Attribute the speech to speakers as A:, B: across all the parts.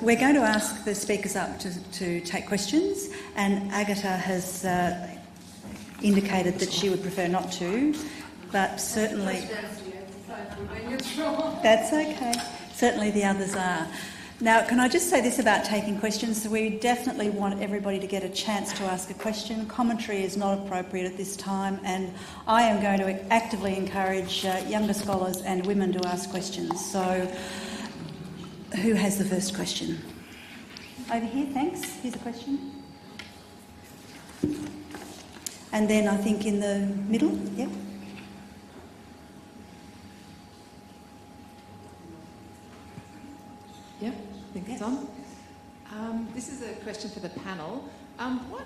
A: We're going to ask the speakers up to take questions, and Agata has indicated that she would prefer not to, but certainly... That's okay. Certainly the others are. Now, can I just say this about taking questions? We definitely want everybody to get a chance to ask a question. Commentary is not appropriate at this time, and I am going to actively encourage younger scholars and women to ask questions. So, who has the first question? Over here, thanks. Here's a question. And then I think in the middle, yeah.
B: Yep, I think it's on. This is a question for the panel. What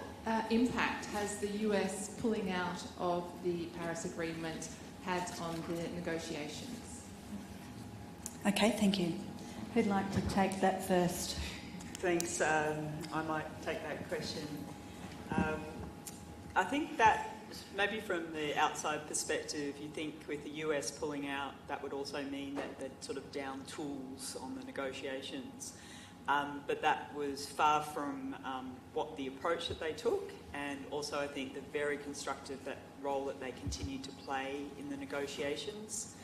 B: impact has the US pulling out of the Paris Agreement had on the negotiations?
A: Okay, thank you. Who'd like to take that first?
C: Thanks. I might take that question. I think that maybe from the outside perspective, you think with the US pulling out, that would also mean that they'd sort of down tools on the negotiations. But that was far from what the approach that they took, and also I think the very constructive role that they continued to play in the negotiations.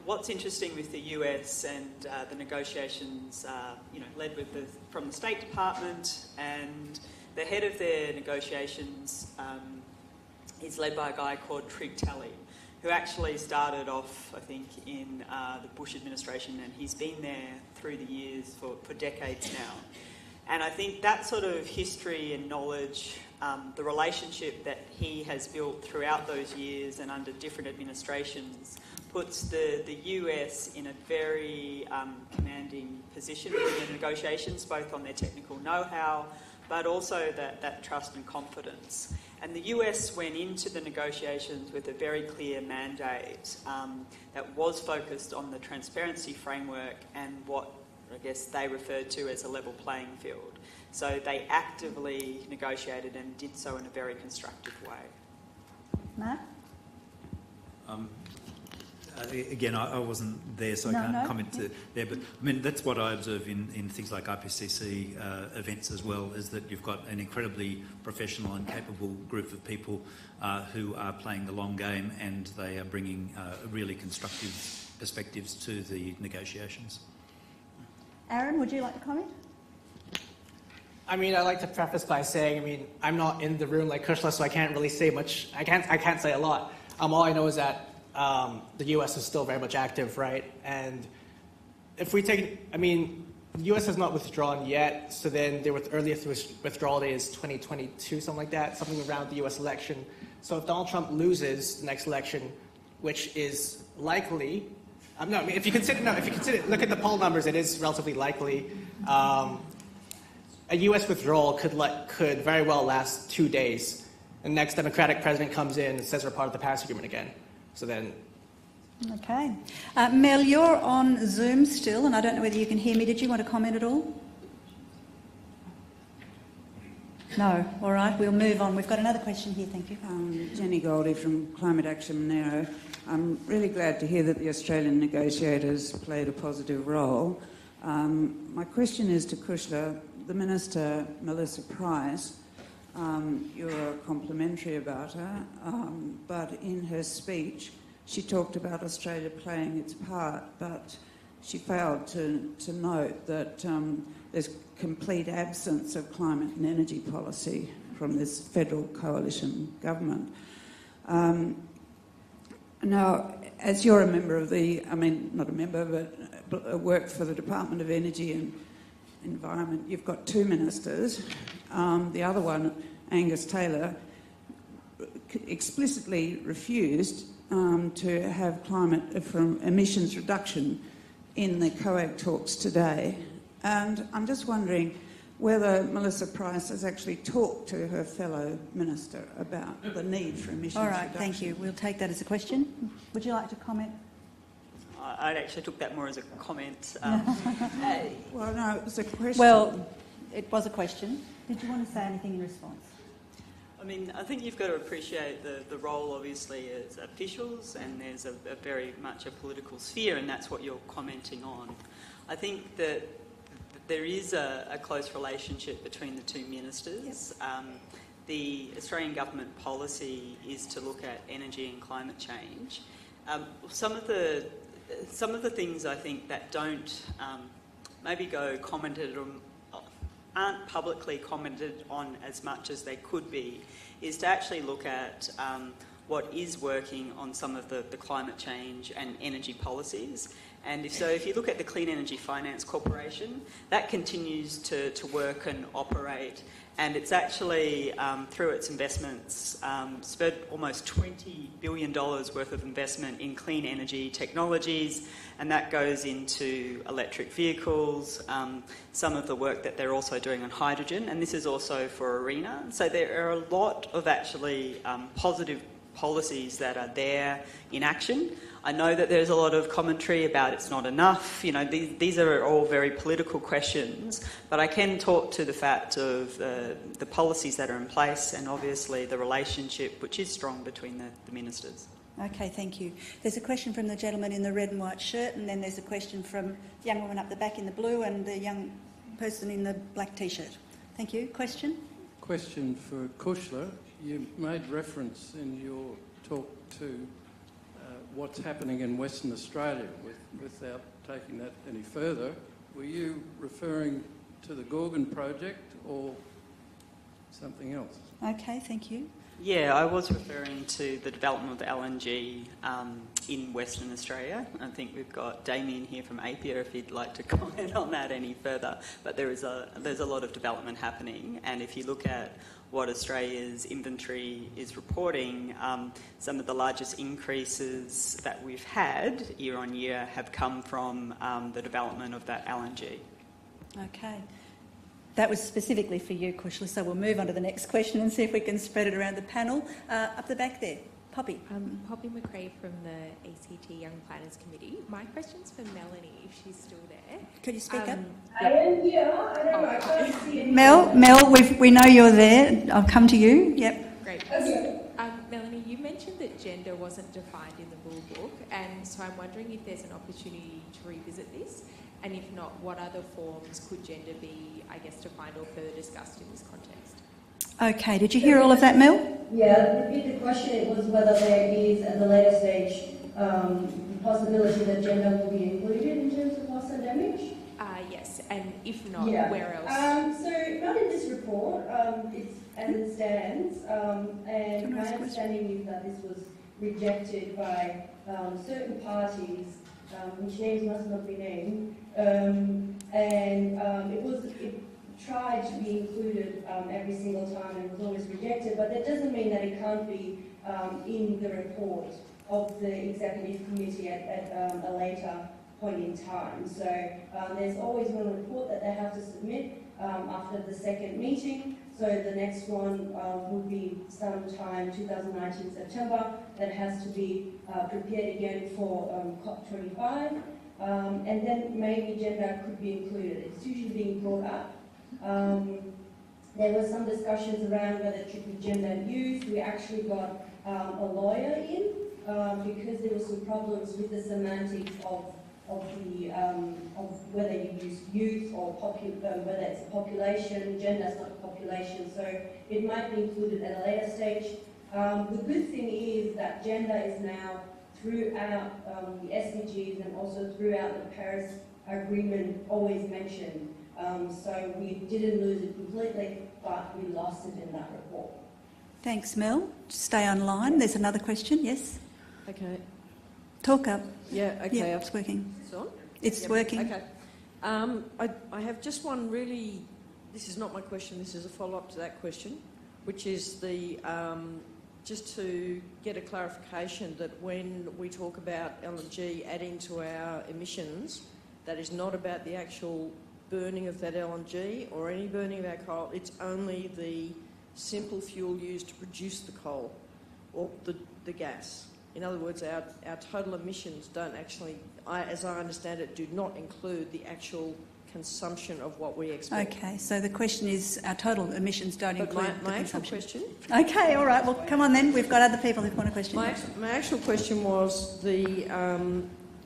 C: What's interesting with the US and the negotiations, led from the State Department, and the head of their negotiations is led by a guy called Trig Talley, who actually started off, I think, in the Bush administration, and he's been there through the years for decades now. And I think that sort of history and knowledge, the relationship that he has built throughout those years and under different administrations, puts the US in a very commanding position in the negotiations, both on their technical know-how, but also that trust and confidence. And the US went into the negotiations with a very clear mandate that was focused on the transparency framework and what I guess they referred to as a level playing field. So they actively negotiated and did so in a very constructive way.
A: Mark?
D: Again, I wasn't there, so I can't comment there. But I mean, that's what I observe in things like IPCC events as well, is that you've got an incredibly professional and capable group of people who are playing the long game, and they are bringing really constructive perspectives to the negotiations.
A: Aaron, would you like to comment?
E: I mean, I like to preface by saying, I'm not in the room like Kushla, so I can't really say much. I can't say a lot. All I know is that the US is still very much active, right? And if we take, the US has not withdrawn yet, so then their earliest withdrawal date is 2022, something like that, something around the US election. So if Donald Trump loses the next election, which is likely, if you consider, look at the poll numbers, it is relatively likely. A US withdrawal could very well last 2 days. The next Democratic president comes in and says we're part of the Paris Agreement again. So then...
A: Okay. Mel, you're on Zoom still, and I don't know whether you can hear me. Did you want to comment at all? No. All right, we'll move on. We've got another question here, thank you.
F: Jenny Goldie from Climate Action Monero. I'm really glad to hear that the Australian negotiators played a positive role. My question is to Kushla. The Minister, Melissa Price, you're complimentary about her, but in her speech she talked about Australia playing its part, but she failed to note that there's complete absence of climate and energy policy from this federal coalition government. Now, as you're a member of not a member, but work for the Department of Energy and Environment, you've got two ministers. The other one, Angus Taylor, explicitly refused to have climate from emissions reduction in the COAG talks today. And I'm just wondering whether Melissa Price has actually talked to her fellow minister about the need for emissions reduction.
A: All right, thank you. We'll take that as a question. Would you like to comment?
C: I actually took that more as a comment.
F: Well, no, it was a question.
A: Well, it was a question. Did you want to say anything in response?
C: I think you've got to appreciate the role, obviously, as officials, and there's a very much a political sphere, and that's what you're commenting on. I think that there is a close relationship between the two ministers.
A: Yep.
C: The Australian government policy is to look at energy and climate change. Some of the things I think that don't maybe go commented on, aren't publicly commented on as much as they could be, is to actually look at what is working on some of the climate change and energy policies. And if you look at the Clean Energy Finance Corporation, that continues to work and operate, and it's actually, through its investments, spent almost $20 billion worth of investment in clean energy technologies, and that goes into electric vehicles, some of the work that they're also doing on hydrogen, and this is also for ARENA. So there are a lot of actually positive policies that are there in action. I know that there's a lot of commentary about it's not enough. You know, these are all very political questions, but I can talk to the fact of the policies that are in place and obviously the relationship which is strong between the ministers.
A: Okay, thank you. There's a question from the gentleman in the red and white shirt, and then there's a question from the young woman up the back in the blue and the young person in the black T-shirt. Thank you. Question?
G: Question for Kushla. You made reference in your talk to what's happening in Western Australia. Without taking that any further, were you referring to the Gorgon project or something else?
A: Okay, thank you.
C: Yeah, I was referring to the development of the LNG in Western Australia. I think we've got Damien here from APIA if he'd like to comment on that any further. But there's a lot of development happening, and if you look at what Australia's inventory is reporting, some of the largest increases that we've had year on year have come from the development of that LNG.
A: Okay. That was specifically for you, Kushla, so we'll move on to the next question and see if we can spread it around the panel. Up the back there, Poppy.
H: Poppy McRae from the ACT Young Planners Committee. My question's for Melanie, if she's still there.
A: Could you speak up?
I: I am here. I don't know. I can't see anything.
A: Mel, we know you're there. I'll come to you. Yep.
H: Great.
I: Okay.
H: Melanie, you mentioned that gender wasn't defined in the rulebook, and so I'm wondering if there's an opportunity to revisit this, and if not, what other forms could gender be, I guess, defined or further discussed in this context?
A: Okay, did you hear all of that, Mel?
I: Yeah, repeat the question. It was whether there is, at the later stage, the possibility that gender will be included in terms of loss and damage?
H: Yes, and if not,
I: yeah.
H: Where else?
I: So not in this report, it's as it stands, and my understanding is that this was rejected by certain parties, which names must not be named, and it tried to be included every single time and was always rejected, but that doesn't mean that it can't be in the report of the executive committee at a later point in time. So there's always one report that they have to submit after the second meeting. So the next one would be sometime 2019 September. That has to be prepared again for COP25. And then maybe gender could be included. It's usually being brought up. There were some discussions around whether it should be gender used. We actually got a lawyer in because there were some problems with the semantics of whether you use youth or whether it's a population. Gender is not a population, so it might be included at a later stage. The good thing is that gender is now throughout the SDGs and also throughout the Paris Agreement always mentioned. So we didn't lose it completely, but we lost it in that report.
A: Thanks, Mel. Stay online. There's another question. Yes?
J: Okay.
A: Talk up.
J: Yeah, okay.
A: Yeah, it's working.
J: It's on?
A: It's working.
J: Okay. I have just one really, this is not my question, this is a follow-up to that question, which is the, just to get a clarification that when we talk about LNG adding to our emissions, that is not about the actual burning of that LNG or any burning of our coal, it's only the simple fuel used to produce the coal or the gas. In other words, our total emissions don't actually, as I understand it, do not include the actual consumption of what we export.
A: Okay, so the question is our total emissions don't include the
J: my actual
A: consumption.
J: question...
A: Okay, all right, well, come on then. We've got other people who want a question.
J: My actual question was the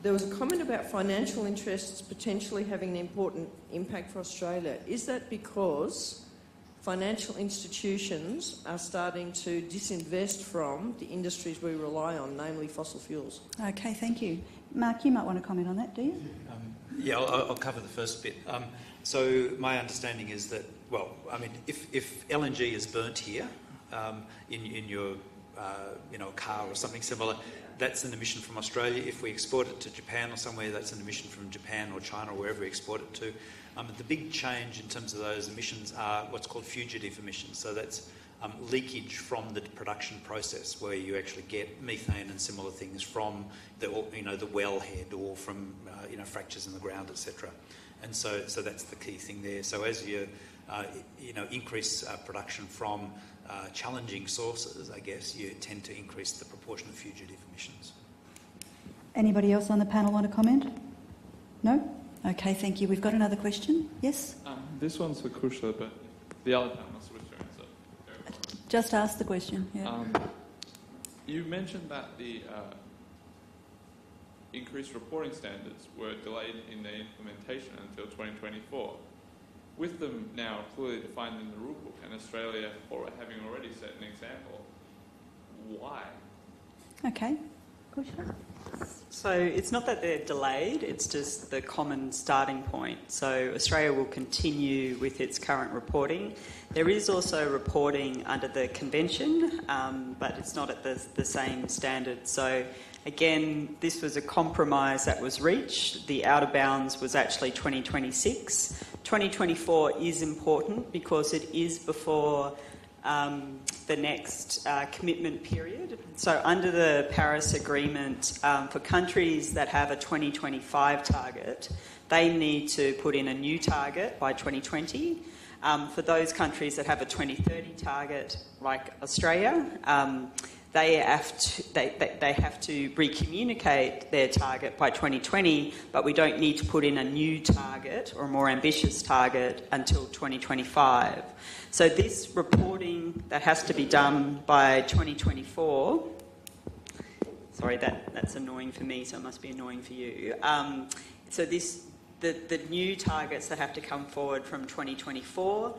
J: there was a comment about financial interests potentially having an important impact for Australia. Is that because financial institutions are starting to disinvest from the industries we rely on, namely fossil fuels?
A: Okay, thank you. Mark, you might want to comment on that, do you?
D: Yeah, I'll cover the first bit. So my understanding is that, well, I mean, if LNG is burnt here in your car or something similar, that's an emission from Australia. If we export it to Japan or somewhere, that's an emission from Japan or China or wherever we export it to. The big change in terms of those emissions are what's called fugitive emissions. So that's leakage from the production process, where you actually get methane and similar things from the wellhead or from fractures in the ground, etc. And so that's the key thing there. So as you increase production from challenging sources, I guess you tend to increase the proportion of fugitive emissions.
A: Anybody else on the panel want to comment? No? Okay, thank you. We've got another question. Yes?
K: This one's for Kushla, but the other panelists will answer.
A: Just ask the question. Yeah.
K: You mentioned that the increased reporting standards were delayed in their implementation until 2024. With them now clearly defined in the rulebook and Australia having already set an example, why?
A: Okay. Kushla?
C: So it's not that they're delayed, it's just the common starting point. So Australia will continue with its current reporting. There is also reporting under the convention, but it's not at the same standard. So again, this was a compromise that was reached. The outer bounds was actually 2026. 2024 is important because it is before the next commitment period. So under the Paris Agreement, for countries that have a 2025 target, they need to put in a new target by 2020. For those countries that have a 2030 target, like Australia, they have to recommunicate their target by 2020, but we don't need to put in a new target or a more ambitious target until 2025. So this reporting that has to be done by 2024, sorry, that's annoying for me, so it must be annoying for you. So the new targets that have to come forward from 2025,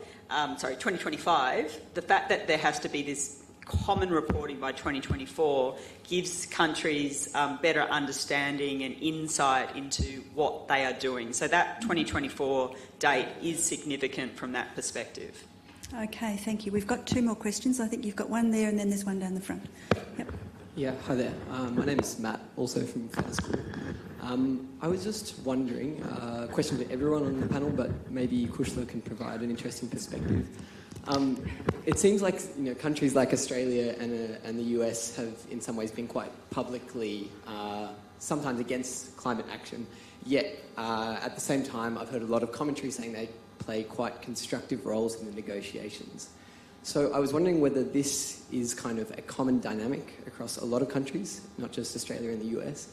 C: the fact that there has to be this common reporting by 2024 gives countries better understanding and insight into what they are doing. So that 2024 date is significant from that perspective.
A: Okay, thank you. We've got two more questions. I think you've got one there and then there's one down the front. Yep.
L: Yeah, hi there. My name is Matt, also from Fenner School. I was just wondering, a question for everyone on the panel, but maybe Kushla can provide an interesting perspective. It seems like countries like Australia and the US have in some ways been quite publicly sometimes against climate action, yet at the same time I've heard a lot of commentary saying they play quite constructive roles in the negotiations. So I was wondering whether this is kind of a common dynamic across a lot of countries, not just Australia and the US,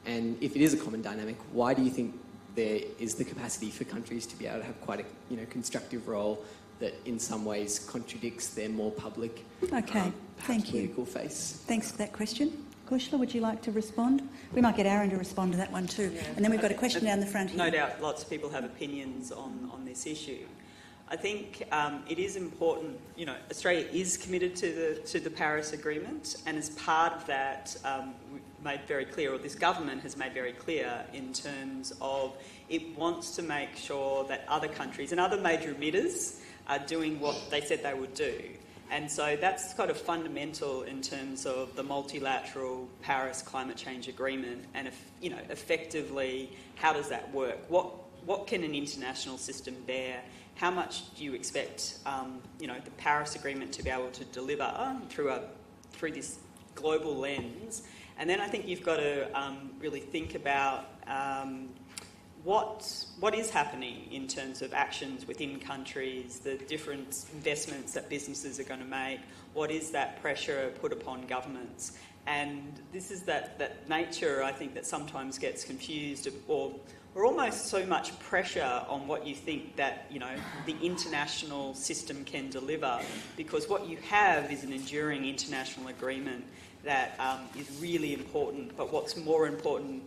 L: and if it is a common dynamic, why do you think there is the capacity for countries to be able to have quite a constructive role that in some ways contradicts their more public,
A: thank you.
L: political face?
A: Thanks for that question. Kushla, would you like to respond? We might get Aaron to respond to that one too. Yeah. And then we've got a question down the front here.
C: No doubt lots of people have opinions on this issue. I think it is important, Australia is committed to the Paris Agreement, and as part of that, we've made very clear, or this government has made very clear in terms of it wants to make sure that other countries and other major emitters are doing what they said they would do. And so that's kind of fundamental in terms of the multilateral Paris Climate Change Agreement and, effectively, how does that work? What can an international system bear? How much do you expect, the Paris Agreement to be able to deliver through this global lens? And then I think you've got to really think about what is happening in terms of actions within countries, the different investments that businesses are going to make, what is that pressure put upon governments? And this is that nature, I think, that sometimes gets confused, or almost so much pressure on what you think that, the international system can deliver, because what you have is an enduring international agreement that is really important, but what's more important,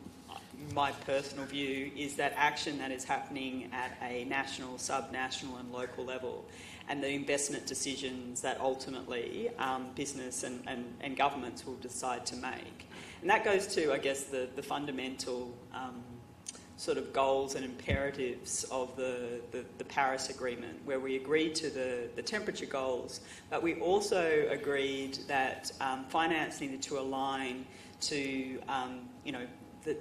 C: my personal view is that action that is happening at a national, sub-national and local level, and the investment decisions that ultimately business and governments will decide to make. And that goes to, I guess, the fundamental sort of goals and imperatives of the Paris Agreement, where we agreed to the temperature goals, but we also agreed that finance needed to align to,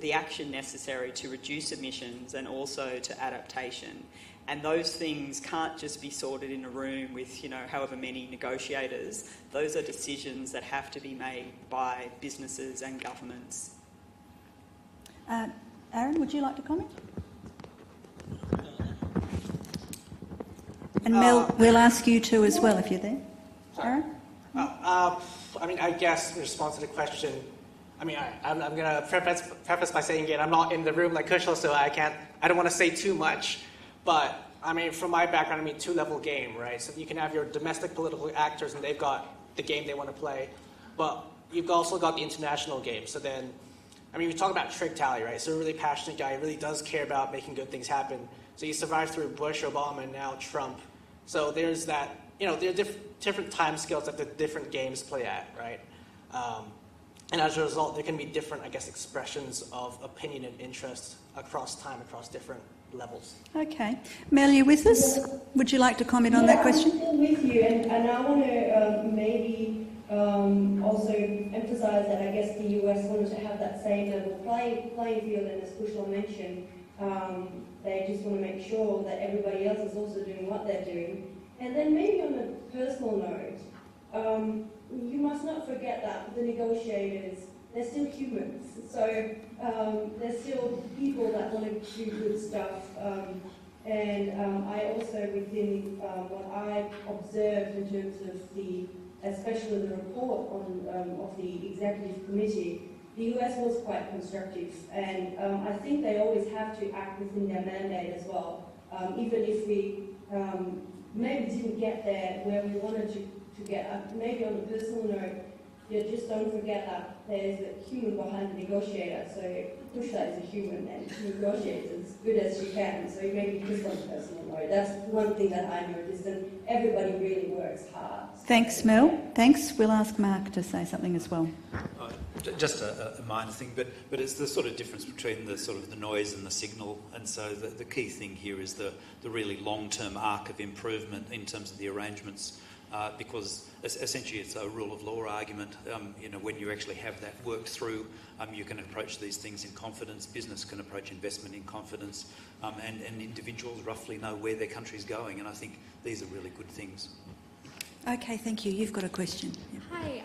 C: the action necessary to reduce emissions and also to adaptation. And those things can't just be sorted in a room with, however many negotiators. Those are decisions that have to be made by businesses and governments.
A: Aaron, would you like to comment? And Mel, we'll ask you to as well if you're there. Aaron?
E: I guess in response to the question, I'm going to preface by saying again, I'm not in the room like Kushla, so I don't want to say too much. But, from my background, two-level game, right? So you can have your domestic political actors and they've got the game they want to play. But you've also got the international game. So then, we talk about Trick Tally, right? So a really passionate guy really does care about making good things happen. So he survived through Bush, Obama, and now Trump. So there's that, there are different time scales that the different games play at, right? And as a result, there can be different, expressions of opinion and interest across time, across different levels.
A: Okay. Mel, you with us? Would you like to comment on that question?
I: I'm still with you, and I want to maybe also emphasise that I guess the US wanted to have that same level playing field, and as Kushla mentioned, they just want to make sure that everybody else is also doing what they're doing. And then maybe on a personal note, you must not forget that the negotiators, they're still humans. So they're still people that want to do good stuff. And I also, within what I observed in terms of especially the report of the executive committee, the US was quite constructive. And I think they always have to act within their mandate as well. Even if we maybe didn't get there where we wanted to get, maybe on a personal note, just don't forget that there's a human behind the negotiator. So Kushla is a human and she negotiates as good as she can. So maybe just on a personal note. That's one thing that I noticed, and everybody really works hard.
A: Thanks, Mel. Thanks. We'll ask Mark to say something as well.
D: Just a minor thing, but it's the sort of difference between the sort of the noise and the signal, and so the key thing here is the really long-term arc of improvement in terms of the arrangements, because essentially it's a rule of law argument. When you actually have that worked through, you can approach these things in confidence. Business can approach investment in confidence, and individuals roughly know where their country's going, and I think these are really good things.
A: Okay, thank you. You've got a question.
M: Hi.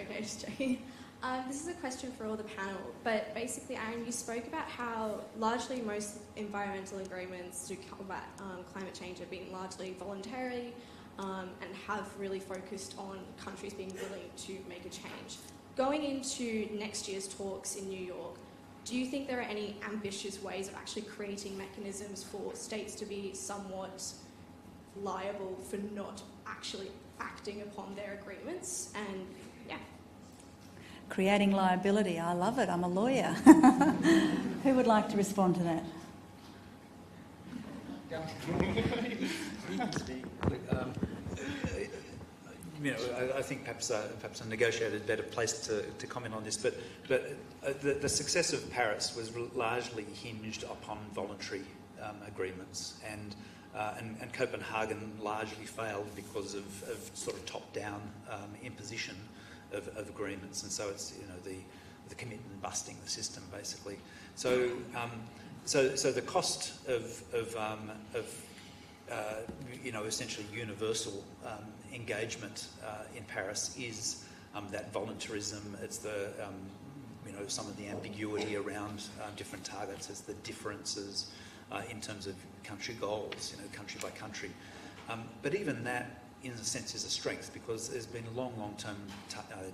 M: Okay, just checking. This is a question for all the panel, but basically, Aaron, you spoke about how largely most environmental agreements to combat climate change have been largely voluntary and have really focused on countries being willing to make a change. Going into next year's talks in New York, do you think there are any ambitious ways of actually creating mechanisms for states to be somewhat liable for not actually acting upon their agreements? And yeah.
A: Creating liability. I love it. I'm a lawyer. Who would like to respond to that?
D: I think perhaps a negotiator is better placed to comment on this, but the success of Paris was largely hinged upon voluntary agreements, and Copenhagen largely failed because of sort of top-down imposition of agreements, and so it's the commitment busting the system basically. So the cost of essentially universal engagement in Paris is that voluntarism. It's the some of the ambiguity around different targets. It's the differences in terms of country goals, country by country. But even that, in a sense, is a strength, because there's been long-term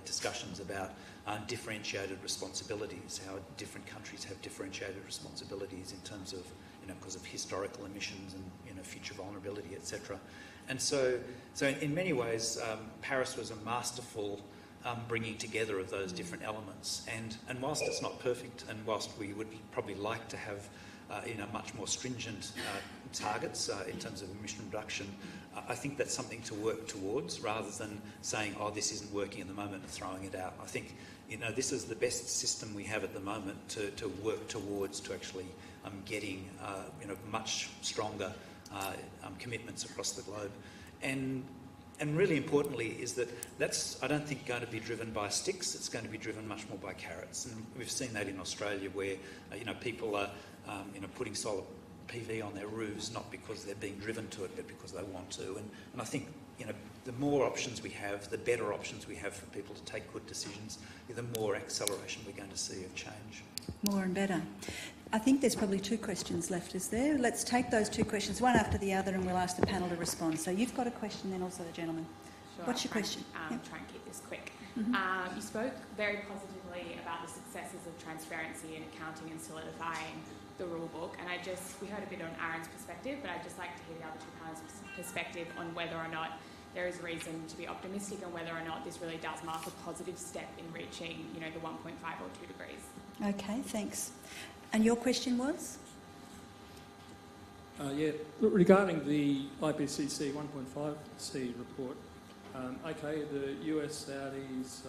D: discussions about differentiated responsibilities, how different countries have differentiated responsibilities in terms of, because of historical emissions and, future vulnerability, etc. And so in many ways, Paris was a masterful bringing together of those different elements. And whilst it's not perfect, and whilst we would probably like to have much more stringent targets in terms of emission reduction, I think that's something to work towards rather than saying, oh, this isn't working at the moment and throwing it out. I think this is the best system we have at the moment to work towards to actually getting much stronger commitments across the globe. And really importantly is that's, I don't think, going to be driven by sticks. It's going to be driven much more by carrots. And we've seen that in Australia where, people are, putting solar PV on their roofs, not because they're being driven to it, but because they want to. And I think, the more options we have, the better options we have for people to take good decisions, the more acceleration we're going to see of change.
A: More and better. I think there's probably 2 questions left, is there? Let's take those 2 questions, one after the other, and we'll ask the panel to respond. So you've got a question, then also the gentleman.
N: Sure,
A: What's your question?
N: Yep. Try and keep this quick.
A: Mm-hmm.
N: You spoke very positively about the successes of transparency in accounting and solidifying the rule book, and we heard a bit on Aaron's perspective, but I'd just like to hear the other 2 panelists' perspective on whether or not there is reason to be optimistic and whether or not this really does mark a positive step in reaching, the 1.5 or 2 degrees. Okay,
A: thanks. And your question was?
O: Regarding the IPCC 1.5C report, the US, Saudis,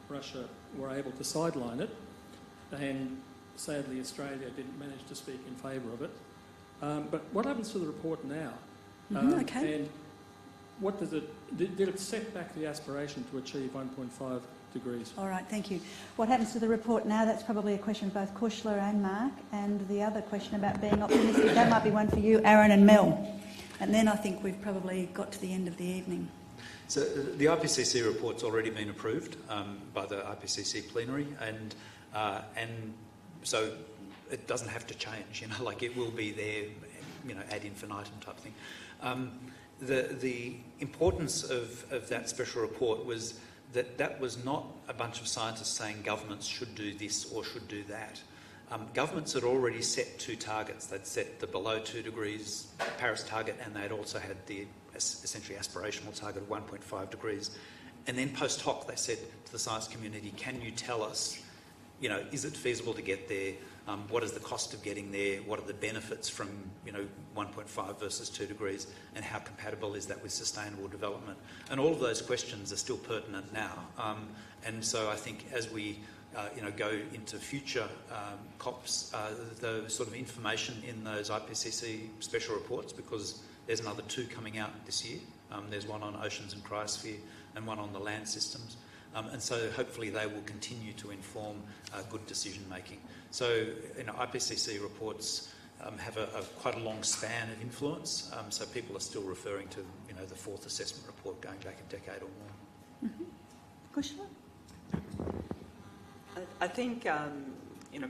O: Russia were able to sideline it, and sadly Australia didn't manage to speak in favour of it. But what happens to the report now? And what does did it set back the aspiration to achieve 1.5 degrees?
A: All right, thank you. What happens to the report now? That's probably a question for both Kushla and Mark. And the other question about being optimistic, that might be one for you, Aaron and Mel. And then I think we've probably got to the end of the evening.
D: So the IPCC report's already been approved by the IPCC plenary, and so it doesn't have to change. It will be there, ad infinitum type thing. The importance of that special report was that was not a bunch of scientists saying governments should do this or should do that. Governments had already set 2 targets. They'd set the below 2 degrees Paris target, and they'd also had the essentially aspirational target of 1.5 degrees. And then post hoc, they said to the science community, can you tell us, is it feasible to get there? What is the cost of getting there? What are the benefits from 1.5 versus 2 degrees, and how compatible is that with sustainable development? And all of those questions are still pertinent now. And so I think as we go into future COPs, the sort of information in those IPCC special reports, because there's another 2 coming out this year. There's one on oceans and cryosphere and one on the land systems. And so hopefully they will continue to inform good decision making. So IPCC reports have quite a long span of influence. So people are still referring to the 4th assessment report going back a decade or more.
A: Mm-hmm. Kushla?
C: I think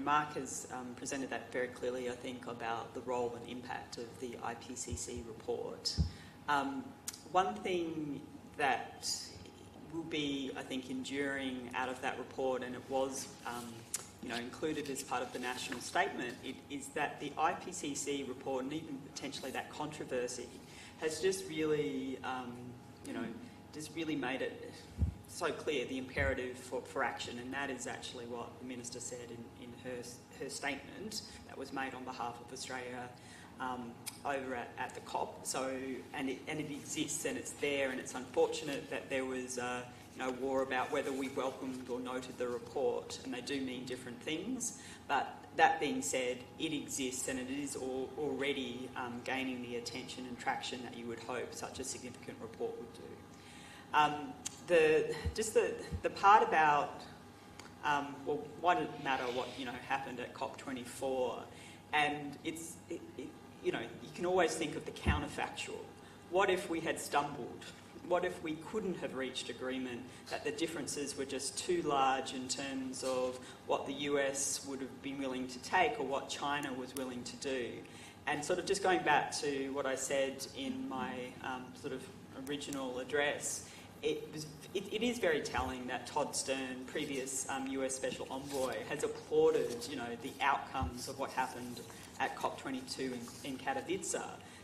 C: Mark has presented that very clearly. I think about the role and impact of the IPCC report. One thing that will be, I think, enduring out of that report, and it was, included as part of the national statement, is that the IPCC report, and even potentially that controversy, has just really, made it so clear the imperative for action, and that is actually what the Minister said in her statement that was made on behalf of Australia over at the COP. So, and it exists, and it's there, and it's unfortunate that there was war about whether we welcomed or noted the report, and they do mean different things. But that being said, it exists, and it is already gaining the attention and traction that you would hope such a significant report would do. The part about why did it matter what happened at COP24, and you can always think of the counterfactual. What if we had stumbled? What if we couldn't have reached agreement, that the differences were just too large in terms of what the US would have been willing to take or what China was willing to do? And sort of just going back to what I said in my sort of original address, it is very telling that Todd Stern, previous US Special Envoy, has applauded, the outcomes of what happened at COP22 in Katowice.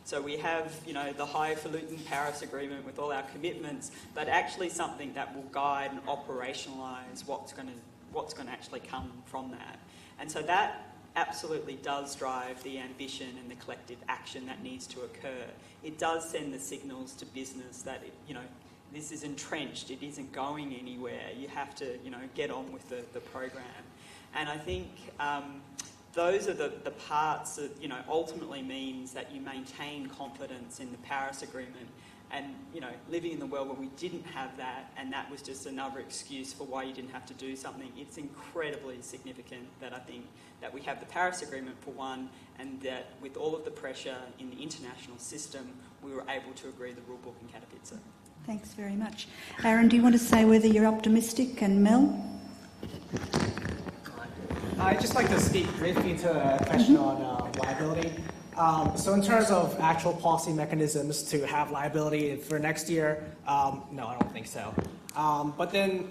C: So we have, the highfalutin Paris Agreement with all our commitments, but actually something that will guide and operationalise what's going to actually come from that. And so that absolutely does drive the ambition and the collective action that needs to occur. It does send the signals to business that, this is entrenched, it isn't going anywhere. You have to, get on with the program. And I think those are the parts that, ultimately means that you maintain confidence in the Paris Agreement. And, living in the world where we didn't have that, and that was just another excuse for why you didn't have to do something, it's incredibly significant that I think that we have the Paris Agreement for one, and that with all of the pressure in the international system, we were able to agree the rulebook in Katowice.
A: Thanks very much. Aaron, do you want to say whether you're optimistic, and Mel?
E: I'd just like to speak briefly to a question on liability. So in terms of actual policy mechanisms to have liability for next year, no, I don't think so. But then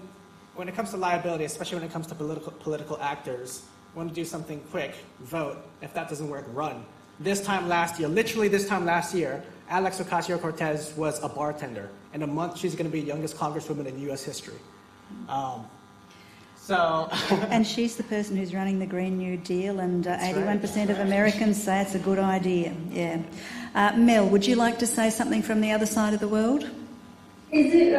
E: when it comes to liability, especially when it comes to political actors, want to do something quick, vote. If that doesn't work, run. This time last year, literally this time last year, Alex Ocasio-Cortez was a bartender. In a month, she's going to be the youngest congresswoman in U.S. history.
A: And she's the person who's running the Green New Deal, and 81% of Americans say it's a good idea. Yeah. Mel, would you like to say something from the other side of the world?
I: Is it,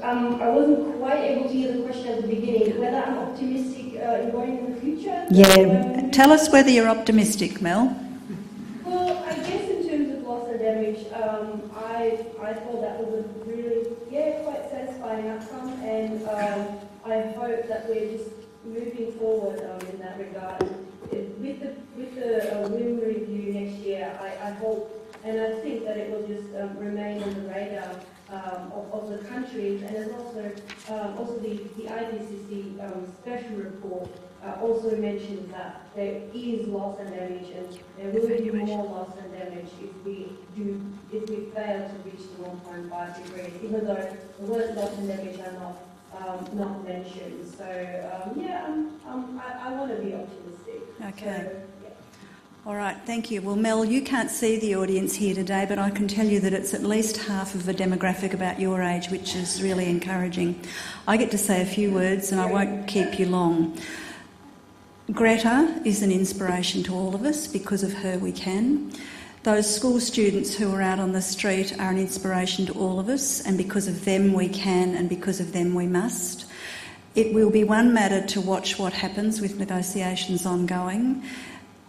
I: I wasn't quite able to hear the question at the beginning, whether I'm optimistic in going in the future?
A: Yeah. Tell us whether you're optimistic, Mel.
I: Well, I guess in terms of loss and damage, I thought that was a really, quite satisfying outcome, and I hope that we're just moving forward in that regard. With the WIM review next year, I hope, and I think that it will just remain on the radar of the countries, and there's also the IPCC special report also mentions that there is loss and damage, and there will be more loss and damage if we fail to reach the 1.5 degrees, even though the word loss and damage are not mentioned. So I want to be optimistic.
A: Okay.
I: So,
A: All right, thank you. Well, Mel, you can't see the audience here today, but I can tell you that it's at least half of a demographic about your age, which is really encouraging. I get to say a few words, and I won't keep you long. Greta is an inspiration to all of us. Because of her, we can. Those school students who are out on the street are an inspiration to all of us, and because of them we can, and because of them we must. It will be one matter to watch what happens with negotiations ongoing.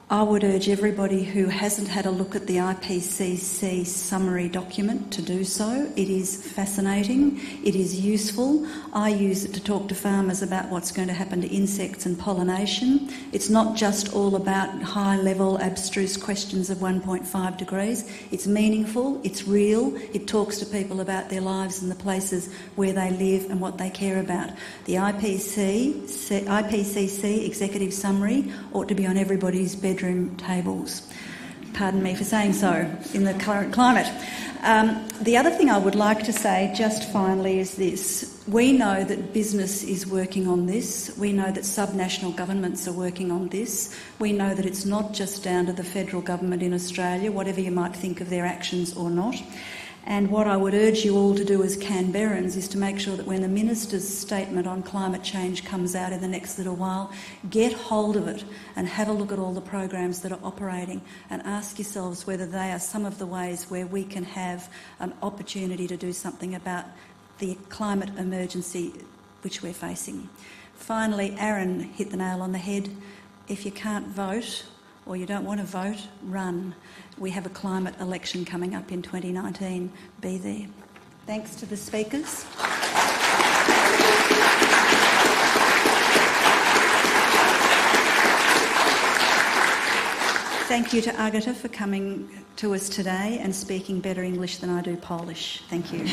A: I would urge everybody who hasn't had a look at the IPCC summary document to do so. It is fascinating. It is useful. I use it to talk to farmers about what's going to happen to insects and pollination. It's not just all about high-level, abstruse questions of 1.5 degrees. It's meaningful. It's real. It talks to people about their lives and the places where they live and what they care about. The IPCC executive summary ought to be on everybody's bedroom tables. Pardon me for saying so in the current climate. The other thing I would like to say just finally is this. We know that business is working on this. We know that subnational governments are working on this. We know that it's not just down to the federal government in Australia, whatever you might think of their actions or not. And what I would urge you all to do as Canberrans is to make sure that when the Minister's statement on climate change comes out in the next little while, get hold of it and have a look at all the programs that are operating and ask yourselves whether they are some of the ways where we can have an opportunity to do something about the climate emergency which we're facing. Finally, Aaron hit the nail on the head. If you can't vote or you don't want to vote, run. We have a climate election coming up in 2019. Be there. Thanks to the speakers. Thank you to Agata for coming to us today and speaking better English than I do Polish. Thank you.